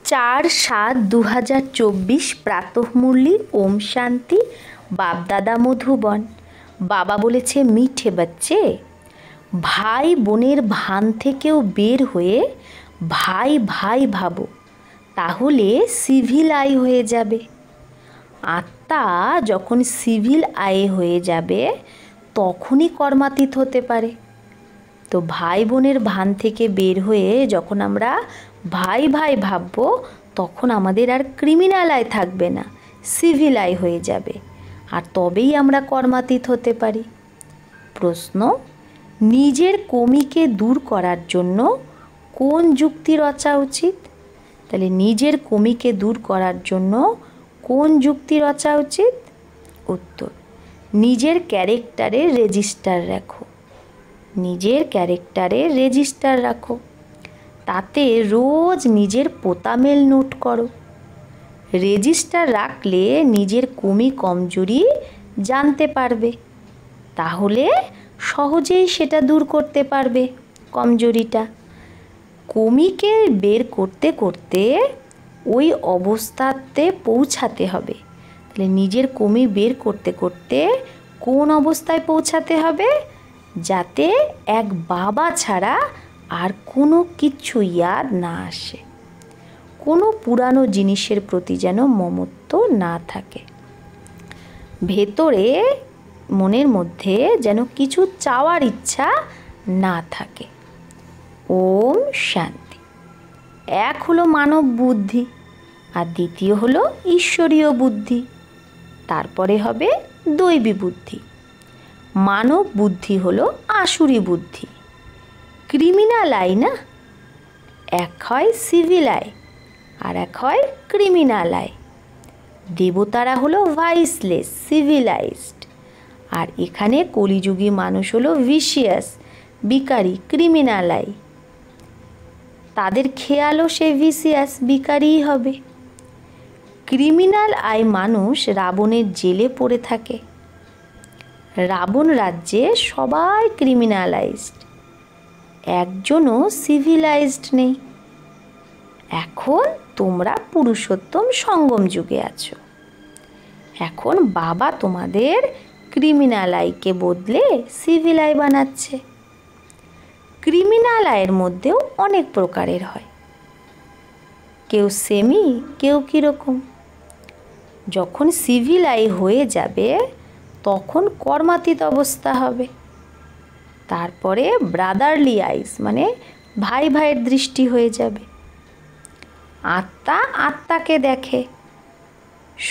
4/7/2024 প্রাতঃমুরলি ওম শান্তি বাপদাদা মধুবন। বাবা বলেছে, মিঠে বাচ্চে, ভাই বোনের ভান থেকেও বের হয়ে ভাই ভাই ভাবো, তাহলে সিভিল আই হয়ে যাবে। আত্মা যখন সিভিল আই হয়ে যাবে তখনই কর্মাতীত হতে পারে। তো ভাই বোনের ভান থেকে বের হয়ে যখন আমরা ভাই ভাই ভাববো তখন আমাদের আর ক্রিমিনাল আয় থাকবে না, সিভিল আয় হয়ে যাবে, আর তবেই আমরা কর্মাতীত হতে পারি। প্রশ্ন, নিজের কমিকে দূর করার জন্য কোন যুক্তি রচা উচিত? তাহলে নিজের কমিকে দূর করার জন্য কোন যুক্তি রচা উচিত? উত্তর, নিজের ক্যারেক্টারের রেজিস্টার রাখো। নিজের ক্যারেক্টারের রেজিস্টার রাখো, তাতে রোজ নিজের পোতামেল নোট করো। রেজিস্টার রাখলে নিজের কমি কমজোরি জানতে পারবে, তাহলে সহজেই সেটা দূর করতে পারবে কমজোরিটা। কমিকে বের করতে করতে ওই অবস্থাতে পৌঁছাতে হবে। তাহলে নিজের কমি বের করতে করতে কোন অবস্থায় পৌঁছাতে হবে? যাতে এক বাবা ছাড়া আর কোনো কিচ্ছু ইয়াদ না আসে, কোনো পুরানো জিনিসের প্রতি যেন মমত্ব না থাকে, ভেতরে মনের মধ্যে যেন কিছু চাওয়ার ইচ্ছা না থাকে। ওম শান্তি। এক হলো মানব বুদ্ধি, আর দ্বিতীয় হলো ঈশ্বরীয় বুদ্ধি, তারপরে হবে দৈবী বুদ্ধি। মানব বুদ্ধি হলো আসুরি বুদ্ধি, ক্রিমিনাল আই না। এক হয় সিভিল আই আর এক হয় ক্রিমিনাল আই। দেবতারা হলো ভাইসলেস, সিভিলাইজড, আর এখানে কলিযুগী মানুষ হলো ভিশিয়াস, বিকারি, ক্রিমিনাল আই। তাদের খেয়ালও সে ভিশিয়াস, বিকারিই হবে। ক্রিমিনাল আই মানুষ রাবণের জেলে পড়ে থাকে। রাবণ রাজ্যে সবাই ক্রিমিনালাইজড, একজনও সিভিলাইজড নেই। এখন তোমরা পুরুষোত্তম সঙ্গম যুগে আছো। এখন বাবা তোমাদের ক্রিমিনাল আইকে বদলে সিভিল আই বানাচ্ছে। ক্রিমিনাল আয়ের মধ্যেও অনেক প্রকারের হয়, কেউ সেমি, কেউ কীরকম। যখন সিভিল আই হয়ে যাবে তখন কর্মাতীত অবস্থা হবে। তারপরে ব্রাদারলি আইস, মানে ভাই ভাইয়ের দৃষ্টি হয়ে যাবে। আত্মা আত্মাকে দেখে,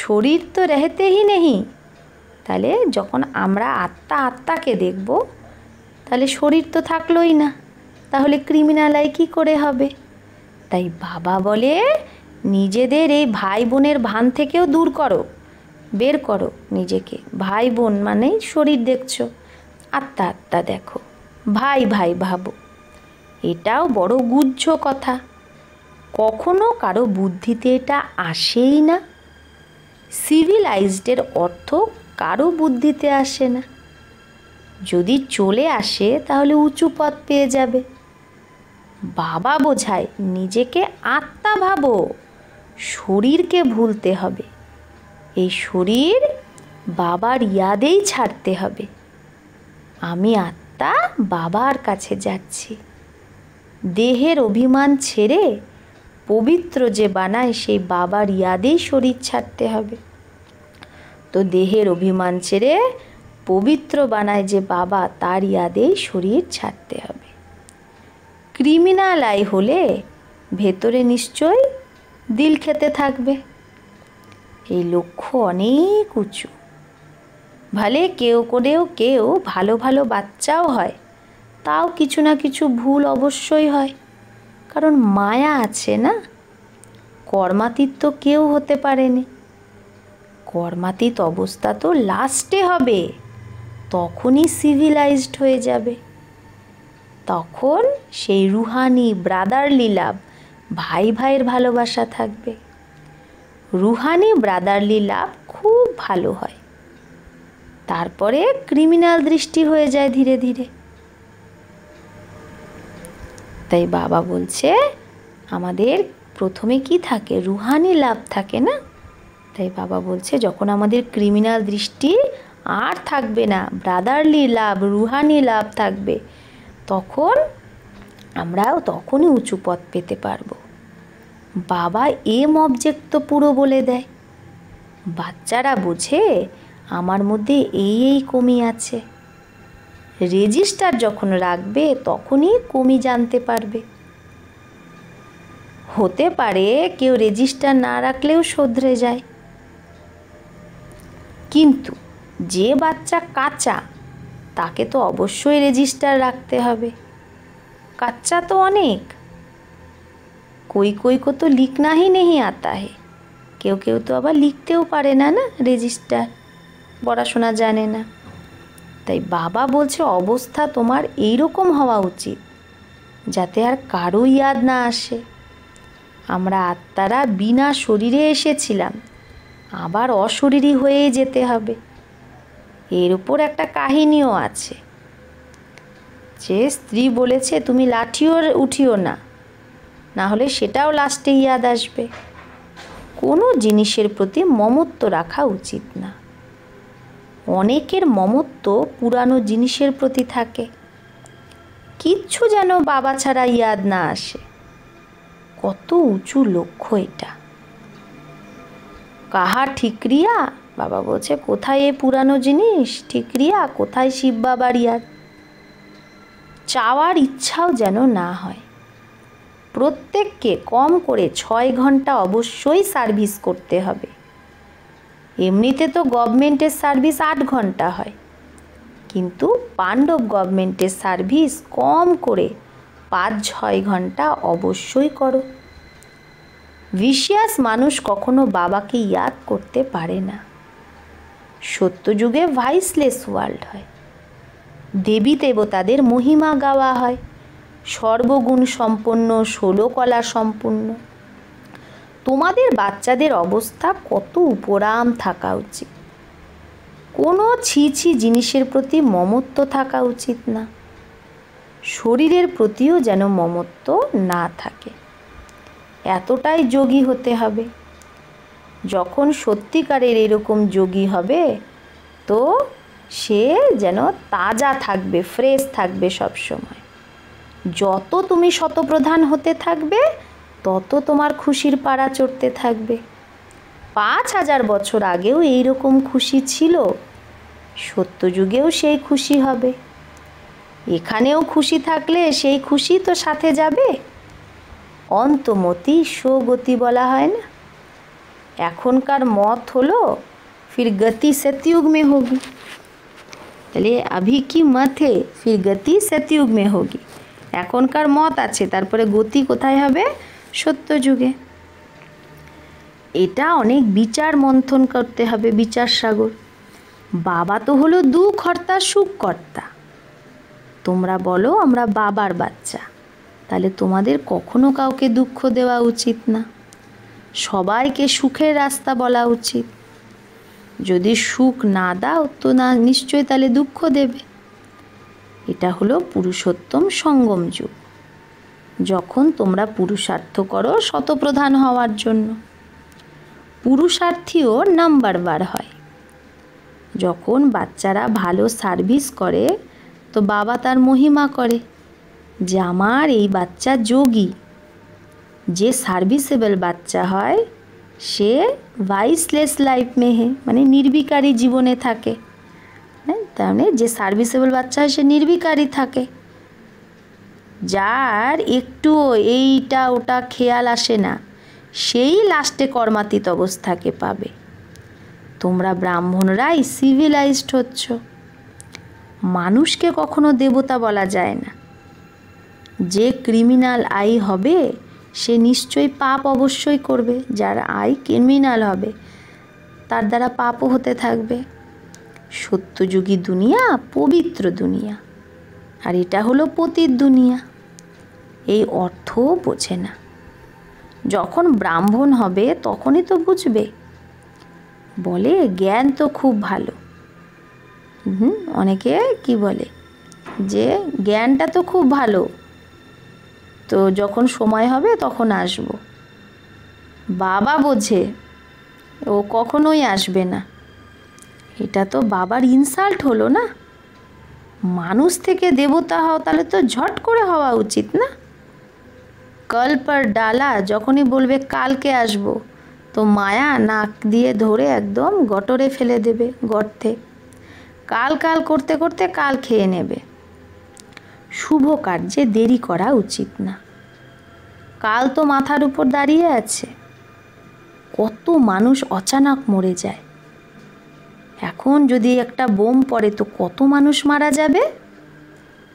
শরীর তো রেহতেই নেই। তাহলে যখন আমরা আত্মা আত্মাকে দেখব তাহলে শরীর তো থাকলোই না, তাহলে ক্রিমিনাল আই কী করে হবে? তাই বাবা বলে, নিজেদের এই ভাই বোনের ভান থেকেও দূর করো, বের করো নিজেকে। ভাই বোন মানেই শরীর দেখছো, আত্মা আত্মা দেখো, ভাই ভাই ভাবো। এটাও বড় গুহ্য কথা, কখনো কারো বুদ্ধিতে এটা আসেই না। সিভিলাইজডের অর্থ কারো বুদ্ধিতে আসে না। যদি চলে আসে তাহলে উঁচু পদ পেয়ে যাবে। বাবা বোঝায়, নিজেকে আত্মা ভাবো, শরীরকে ভুলতে হবে। এই শরীর বাবার ইয়াদেই ছাড়তে হবে। আমি আত্মা বাবার কাছে যাচ্ছি। দেহের অভিমান ছেড়ে পবিত্র যে বানায় সেই বাবার ইয়াদেই শরীর ছাড়তে হবে। তো দেহের অভিমান ছেড়ে পবিত্র বানায় যে বাবা, তার ইয়াদেই শরীর ছাড়তে হবে। ক্রিমিনাল আই হলে ভেতরে নিশ্চয় দিল খেতে থাকবে। এই লক্ষ্য অনেক উঁচু। ভালে কেউ করেও কেউ ভালো ভালো বাচ্চাও হয়, তাও কিছু না কিছু ভুল অবশ্যই হয়, কারণ মায়া আছে না। কর্মাতীত তো কেউ হতে পারেনি। কর্মাতীত অবস্থা তো লাস্টে হবে, তখনই সিভিলাইজড হয়ে যাবে। তখন সেই রুহানি ব্রাদারলি লাভ, ভাই ভাইয়ের ভালোবাসা থাকবে। রুহানি ব্রাদারলি লাভ খুব ভালো হয়, তারপরে ক্রিমিনাল দৃষ্টি হয়ে যায় ধীরে ধীরে। তাই বাবা বলছে, আমাদের প্রথমে কি থাকে, রুহানি লাভ থাকে না। তাই বাবা বলছে যখন আমাদের ক্রিমিনাল দৃষ্টি আর থাকবে না, ব্রাদারলি লাভ, রুহানি লাভ থাকবে, তখন আমরাও তখনই উঁচু পথ পেতে পারবো। বাবা এম অবজেক্ট তো পুরো বলে দেয়। বাচ্চারা বোঝে আমার মধ্যে এই কমি আছে। রেজিস্টার যখন রাখবে তখনই কমি জানতে পারবে। হতে পারে কেউ রেজিস্টার না রাখলেও শুধরে যায়, কিন্তু যে বাচ্চা কাঁচা তাকে তো অবশ্যই রেজিস্টার রাখতে হবে। কাচ্চা তো অনেক, कोई कोई को तो लिखना ही नहीं आता है। কেউ কেউ তো আবার লিখতেও পারে না, না রেজিস্টার, পড়াশোনা জানে না। তাই বাবা বলছে অবস্থা তোমার এইরকম হওয়া উচিত যাতে আর কারো ইয়াদ না আসে। আমরা আত্মারা বিনা শরীরে এসেছিলাম, আবার অশরীরী হয়ে যেতে হবে। এর উপর একটা কাহিনীও আছে, যে স্ত্রী বলেছে তুমি লাঠিও উঠিও না, না হলে সেটাও লাস্টে ইয়াদ আসবে। কোনো জিনিসের প্রতি মমত্ব রাখা উচিত না। অনেকের মমত্ব পুরানো জিনিসের প্রতি থাকে, কিচ্ছু যেন বাবা ছাড়া ইয়াদ না আসে। কত উঁচু লক্ষ্য এটা। কাহা ঠিকরিয়া, বাবা বলছে কোথায় এ পুরানো জিনিস ঠিকরিয়া, কোথায় শিব বাবার ইয়াদ। চাওয়ার ইচ্ছাও যেন না হয়। প্রত্যেককে কম করে 6 ঘন্টা অবশ্যই সার্ভিস করতে হবে। এমনিতে তো গভর্নমেন্টের সার্ভিস 8 ঘন্টা হয়, কিন্তু পাণ্ডব গভর্নমেন্টের সার্ভিস কম করে 5-6 ঘন্টা অবশ্যই করো। ভিশিয়াস মানুষ কখনো বাবাকে ইয়াদ করতে পারে না। সত্যযুগে ভাইসলেস ওয়ার্ল্ড হয়, দেবী দেবতাদের মহিমা গাওয়া হয়, সর্বগুণ সম্পন্ন, 16 কলা সম্পূর্ণ। তোমাদের বাচ্চাদের অবস্থা কত উপরাম থাকা উচিত। কোনো ছি জিনিসের প্রতি মমত্ব থাকা উচিত না। শরীরের প্রতিও যেন মমত্ব না থাকে। এতটাই যোগী হতে হবে। যখন সত্যিকারের এরকম যোগী হবে তো সে যেন তাজা থাকবে, ফ্রেশ থাকবে সব সময়। যত তুমি শতপ্রধান হতে থাকবে তত তোমার খুশির পাড়া চড়তে থাকবে। 5000 বছর আগেও এইরকম খুশি ছিল, সত্যযুগেও সেই খুশি হবে। এখানেও খুশি থাকলে সেই খুশি তো সাথে যাবে। অন্তমতি সগতি বলা হয় না। এখনকার মত হলো ফির গতি সত্যযুগ মে হোগি। তাহলে अभी की मत है फिर गति सतयुग में होगी। এখনকার মত আছে, তারপরে গতি কোথায় হবে? সত্যযুগে। এটা অনেক বিচার মন্থন করতে হবে, বিচার সাগর। বাবা তো হলো দুঃখকর্তা সুখকর্তা। তোমরা বলো আমরা বাবার বাচ্চা, তাহলে তোমাদের কখনো কাউকে দুঃখ দেওয়া উচিত না। সবাইকে সুখের রাস্তা বলা উচিত। যদি সুখ না দাও তো না নিশ্চয়ই তাহলে দুঃখ দেবে। এটা হলো পুরুষোত্তম সঙ্গম যুগ, যখন তোমরা পুরুষার্থ করো শতপ্রধান হওয়ার জন্য। পুরুষার্থীও নাম্বারবার হয়। যখন বাচ্চারা ভালো সার্ভিস করে তো বাবা তার মহিমা করে যে আমার এই বাচ্চা যোগী। যে সার্ভিসেবল বাচ্চা হয় সে ভাইসলেস লাইফ মেহে, মানে নির্বিকারী জীবনে থাকে। তার মানে যে সার্ভিসেবল বাচ্চা হয় সে নির্বিকারী থাকে। যার একটু এইটা ওটা খেয়াল আসে না সেই লাস্টে কর্মাতীত অবস্থাকে পাবে। তোমরা ব্রাহ্মণরাই সিভিলাইজড হচ্ছ। মানুষকে কখনো দেবতা বলা যায় না। যে ক্রিমিনাল আই হবে সে নিশ্চয়ই পাপ অবশ্যই করবে। যার আই ক্রিমিনাল হবে তার দ্বারা পাপও হতে থাকবে। সত্যযুগী দুনিয়া পবিত্র দুনিয়া, আর এটা হলো পতিত দুনিয়া। এই অর্থও বোঝে না। যখন ব্রাহ্মণ হবে তখনই তো বুঝবে। বলে জ্ঞান তো খুব ভালো। অনেকে কি বলে যে জ্ঞানটা তো খুব ভালো, তো যখন সময় হবে তখন আসবো। বাবা বোঝে, ও কখনোই আসবে না। এটা তো বাবার ইনসাল্ট হলো না। মানুষ থেকে দেবতা হও তাহলে তো ঝট করে হওয়া উচিত না। কল পর ডালা, যখনই বলবে কালকে আসবো, তো মায়া নাক দিয়ে ধরে একদম গটরে ফেলে দেবে, গর্তে। কাল কাল করতে করতে কাল খেয়ে নেবে। শুভ কার্যে দেরি করা উচিত না। কাল তো মাথার উপর দাঁড়িয়ে আছে। কত মানুষ অচানক মরে যায়। এখন যদি একটা বোম পড়ে তো কত মানুষ মারা যাবে।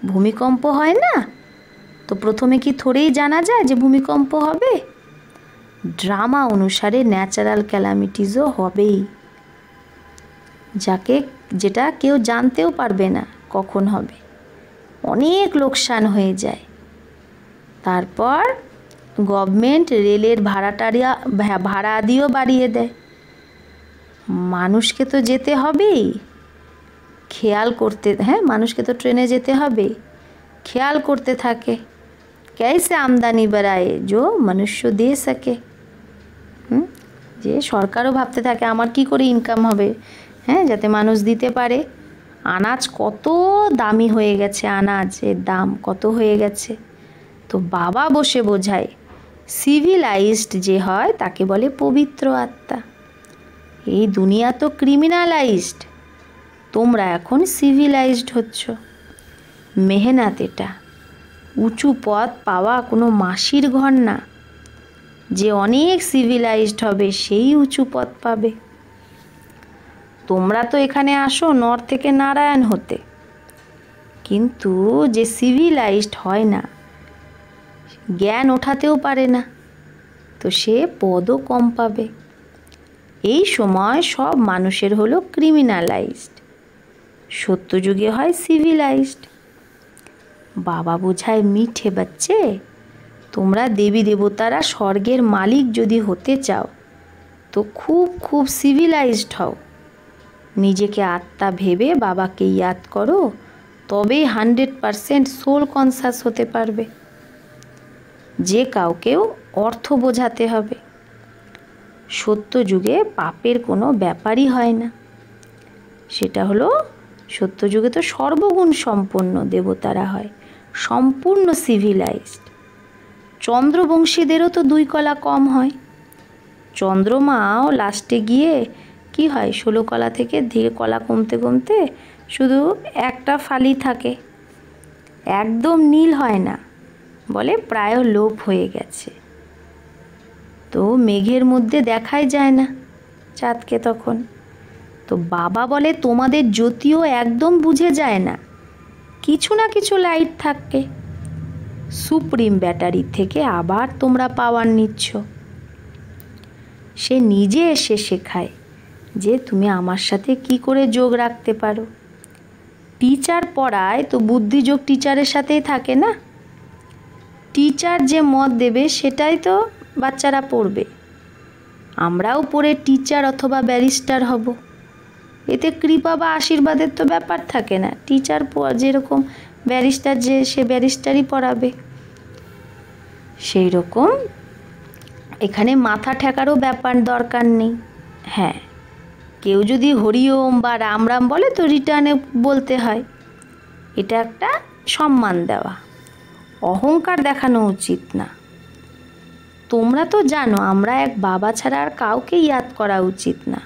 ভূমিকম্প হয় না তো প্রথমে কি থোড়েই জানা যায় যে ভূমিকম্প হবে? ড্রামা অনুসারে ন্যাচারাল ক্যালামিটিসও হবেই, যেটা কেউ জানতেও পারবে না কখন হবে। অনেক লোকসান হয়ে যায়। তারপর গভর্নমেন্ট রেলের ভাড়া আদিও বাড়িয়ে দেয়। মানুষকে তো যেতে হবেই, খেয়াল করতে, মানুষকে তো ট্রেনে যেতে হবে, খেয়াল করতে থাকে कैसे আমদানি বাড়ায় जो মনুষ্য দে সকে। যে সরকারও ভাবতে থাকে আমার কি করে ইনকাম হবে, যাতে মানুষ দিতে পারে। আনাজ কত দামি হয়ে গেছে, আনাজের দাম কত হয়ে গেছে। তো বাবা বসে বোঝায় সিভিলাইজড যে হয় তাকে বলে পবিত্র আত্মা। এই দুনিয়া তো ক্রিমিনালাইজড, তোমরা এখন সিভিলাইজড হচ্ছ। মেহনত এটা, উঁচু পদ পাওয়া কোনো মাসির ঘর না। যে অনেক সিভিলাইজড হবে সেই উঁচু পদ পাবে। তোমরা তো এখানে আসো নর থেকে নারায়ণ হতে, কিন্তু যে সিভিলাইজড হয় না, জ্ঞান ওঠাতেও পারে না, তো সে পদও কম পাবে। এই সময় সব মানুষের হলো ক্রিমিনালাইজড, সত্যযুগে হয় সিভিলাইজড। বাবা বোঝায় মিঠে বাচ্চে, তোমরা দেবী দেবতারা স্বর্গের মালিক যদি হতে চাও তো খুব খুব সিভিলাইজড হও। নিজেকে আত্মা ভেবে বাবাকে ইয়াদ করো, তবেই 100% সোল কনসাস হতে পারবে। যে কাউকেও অর্থ বোঝাতে হবে। সত্যযুগে পাপের কোনো ব্যাপারই হয় না। সেটা হলো সত্যযুগে তো সর্বগুণ সম্পন্ন দেবতারা হয়, সম্পূর্ণ সিভিলাইজড। চন্দ্রবংশীদেরও তো 2 কলা কম হয়। চন্দ্রমাও লাস্টে গিয়ে কি হয়, 16 কলা থেকে ধীরে কলা কমতে কমতে শুধু একটা ফালি থাকে, একদম নীল হয় না, বলে প্রায় লোপ হয়ে গেছে। তো মেঘের মধ্যে দেখাই যায় না চাঁদকে তখন। তো বাবা বলে তোমাদের জ্যোতিও একদম বুঝে যায় না, কিছু না কিছু লাইট থাকে। সুপ্রিম ব্যাটারি থেকে আবার তোমরা পাওয়ার নিচ্ছ। সে নিজে এসে শেখায় যে তুমি আমার সাথে কি করে যোগ রাখতে পারো। টিচার পড়ায় তো বুদ্ধিযোগ টিচারের সাথেই থাকে না। টিচার যে মত দেবে সেটাই তো বাচ্চারা পড়বে। আমরাও পড়ে টিচার অথবা ব্যারিস্টার হব। এতে কৃপা বা আশীর্বাদের তো ব্যাপার থাকে না। টিচার যেরকম ব্যারিস্টার, যে সে ব্যারিস্টারই পড়াবে। সেই রকম এখানে মাথা ঠেকারও ব্যাপার দরকার নেই। কেউ যদি হরি ওম বা রাম রাম বলে তো রিটার্নে বলতে হয়, এটা একটা সম্মান দেওয়া। অহংকার দেখানো উচিত না। তোমরা তো জানো আমরা এক বাবা ছাড়া আর কাউকে ইয়াদ করা উচিত না।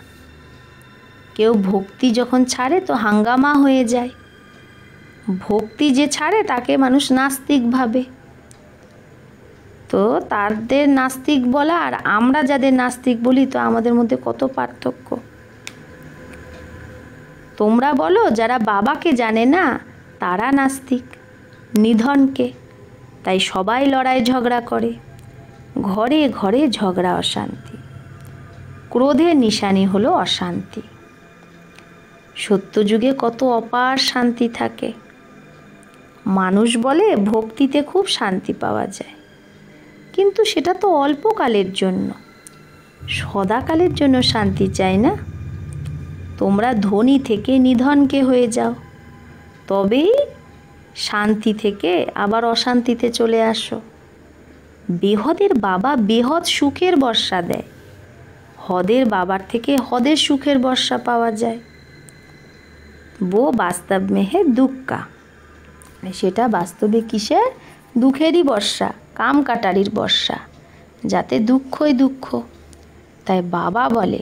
কেউ ভক্তি যখন ছাড়ে তো হাঙ্গামা হয়ে যায়। ভক্তি যে ছাড়ে তাকে মানুষ নাস্তিক ভাবে। তো তাদের নাস্তিক বলা আর আমরা যাদের নাস্তিক বলি তো আমাদের মধ্যে কত পার্থক্য। তোমরা বলো যারা বাবাকে জানে না তারা নাস্তিক, নিধনকে। তাই সবাই লড়াই ঝগড়া করে, ঘরে ঘরে ঝগড়া, অশান্তি। ক্রোধের নিশানি হলো অশান্তি। সত্যযুগে কত অপার শান্তি থাকে। মানুষ বলে ভক্তিতে খুব শান্তি পাওয়া যায়, কিন্তু সেটা তো অল্পকালের জন্য, সদাকালের জন্য শান্তি চাই না। তোমরা ধনী থেকে নিধনকে হয়ে যাও, তবেই শান্তি থেকে আবার অশান্তিতে চলে আসো। বেহদের বাবা বেহদ সুখের বর্ষা দেয়, হদের বাবার থেকে হদের সুখের বর্ষা পাওয়া যায়। वो বাস্তব में है दुख का, সেটা বাস্তবে কিসের? দুঃখেরই বর্ষা, কাম কাটারির বর্ষা, যাতে দুঃখই দুঃখ। তাই বাবা বলে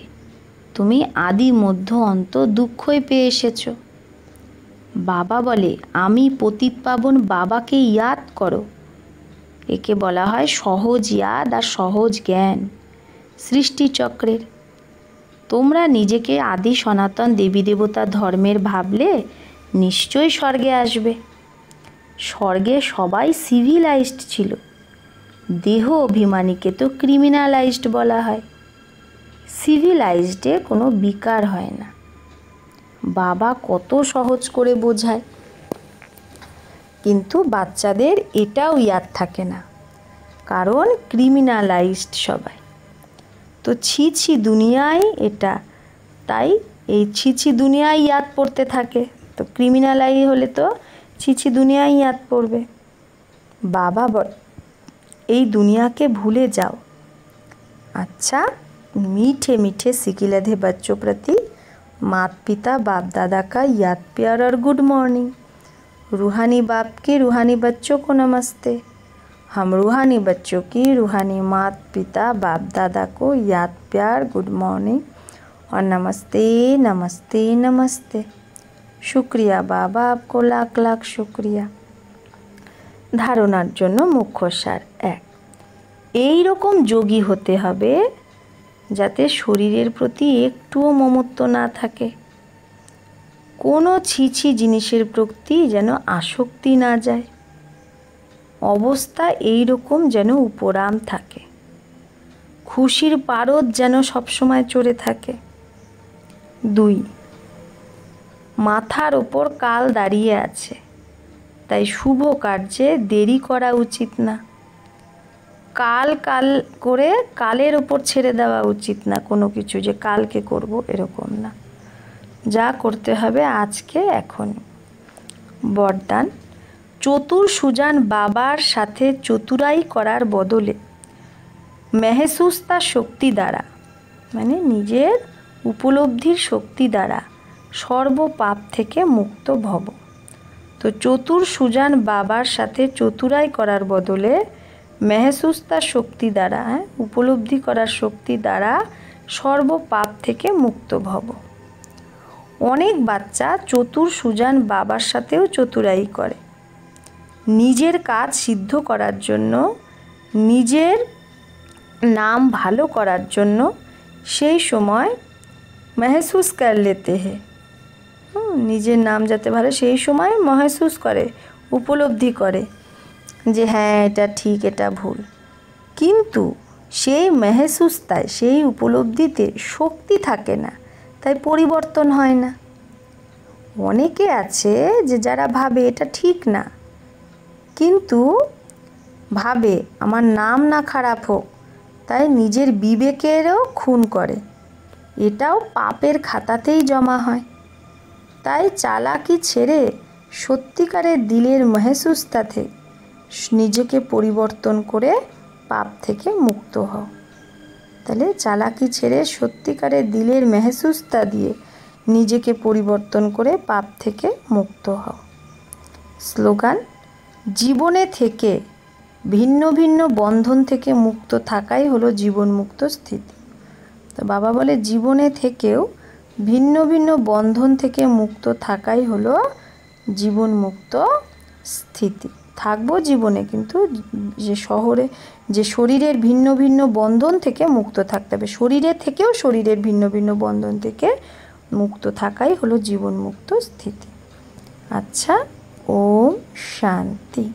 তুমি আদি মধ্য অন্ত দুঃখই পেয়ে এসেছো। বাবা বলে আমি পতিত পাবন বাবাকে ইয়াদ করো। একে বলা হয় সহজ ইয়াদ আর সহজ জ্ঞান সৃষ্টিচক্রের। তোমরা নিজেকে আদি সনাতন দেবী দেবতা ধর্মের ভাবলে নিশ্চয়ই স্বর্গে আসবে। স্বর্গে সবাই সিভিলাইজড ছিল, দেহ অভিমানীকে তো ক্রিমিনালাইজড বলা হয়। সিভিলাইজডে কোনো বিকার হয় না। বাবা কত সহজ করে বোঝায়, কিন্তু বাচ্চাদের এটাও ইয়াদ থাকে না, কারণ ক্রিমিনালাইজড সবাই। তো ছি ছি দুনিয়ায় এটা, তাই এই ছি ছি দুনিয়ায় ইয়াদ পড়তে থাকে। তো ক্রিমিনালাই হলে তো ছি ছি দুনিয়ায় ইয়াদ পড়বে। বাবা বল এই দুনিয়াকে ভুলে যাও। अच्छा, मीठे मीठे सिकिलधे बच्चों प्रति माता पिता बाप दादा का याद प्यार और गुड मॉर्निंग। रूहानी बाप के रूहानी बच्चों को नमस्ते। हम रूहानी बच्चों की रूहानी माता पिता बाप दादा को याद प्यार गुड मॉर्निंग और नमस्ते नमस्ते नमस्ते। शुक्रिया बाबा, आपको लाख लाख शुक्रिया। ধারণার জন্য মুখ্য সার 1, এই রকম যোগী হতে হবে যাতে শরীরের প্রতি একটুও মমত্ব না থাকে, কোনো ছিছি জিনিসের প্রতি যেন আসক্তি না যায়, অবস্থা এই রকম যেন উপরাম থাকে, খুশির পারদ যেন সবসময় চড়ে থাকে। 2, মাথার ওপর কাল দাঁড়িয়ে আছে, তাই শুভ কার্যে দেরি করা উচিত না। কাল কাল করে কালের ওপর ছেড়ে দেওয়া উচিত না কোনো কিছু, যে কালকে করব এরকম না, যা করতে হবে আজকে এখন। বরদান, চতুর সুজান বাবার সাথে চতুরাই করার বদলে মেহসুস্তা শক্তি দ্বারা, মানে নিজের উপলব্ধির শক্তি দ্বারা সর্বপাপ থেকে মুক্ত ভব। তো চতুর সুজান বাবার সাথে চতুরাই করার বদলে মেহসুস্তা শক্তি দ্বারা, উপলব্ধি করার শক্তি দ্বারা সর্বপাপ থেকে মুক্ত ভব। অনেক বাচ্চা চতুর সুজান বাবার সাথেও চতুরাই করে, নিজের কাজ সিদ্ধ করার জন্য, নিজের নাম ভালো করার জন্য সেই সময় মেহসুস কর লেতে হ্যাঁ, নিজের নাম যাতে ভালো, সেই সময় মেহসুস করে, উপলব্ধি করে যে হ্যাঁ এটা ঠিক এটা ভুল, কিন্তু সেই মেহসুসতায়, সেই উপলব্ধিতে শক্তি থাকে না, তাই পরিবর্তন হয় না। অনেকে আছে যে যারা ভাবে এটা ঠিক না, কিন্তু ভাবে আমার নাম না খারাপ হোক, তাই নিজের বিবেকেরও খুন করে, এটাও পাপের খাতাতেই জমা হয়। তাই চালাকি ছেড়ে সত্যিকারের দিলের মেহসুসতাতে নিজেকে পরিবর্তন করে পাপ থেকে মুক্ত হও। তাহলে চালাকি ছেড়ে সত্যিকারের দিলের মেহসুসতা দিয়ে নিজেকে পরিবর্তন করে পাপ থেকে মুক্ত হও। স্লোগান, জীবনে থেকে ভিন্ন ভিন্ন বন্ধন থেকে মুক্ত থাকাই হলো জীবনমুক্ত স্থিতি। তো বাবা বলে জীবনে থেকেও ভিন্ন ভিন্ন বন্ধন থেকে মুক্ত থাকাই হলো জীবনমুক্ত স্থিতি। থাকবো জীবনে, কিন্তু যে শহরে যে শরীরের ভিন্ন ভিন্ন বন্ধন থেকে মুক্ত থাকতে হবে, শরীরের থেকেও শরীরের ভিন্ন ভিন্ন বন্ধন থেকে মুক্ত থাকাই হলো জীবনমুক্ত স্থিতি। আচ্ছা, ওম শান্তি।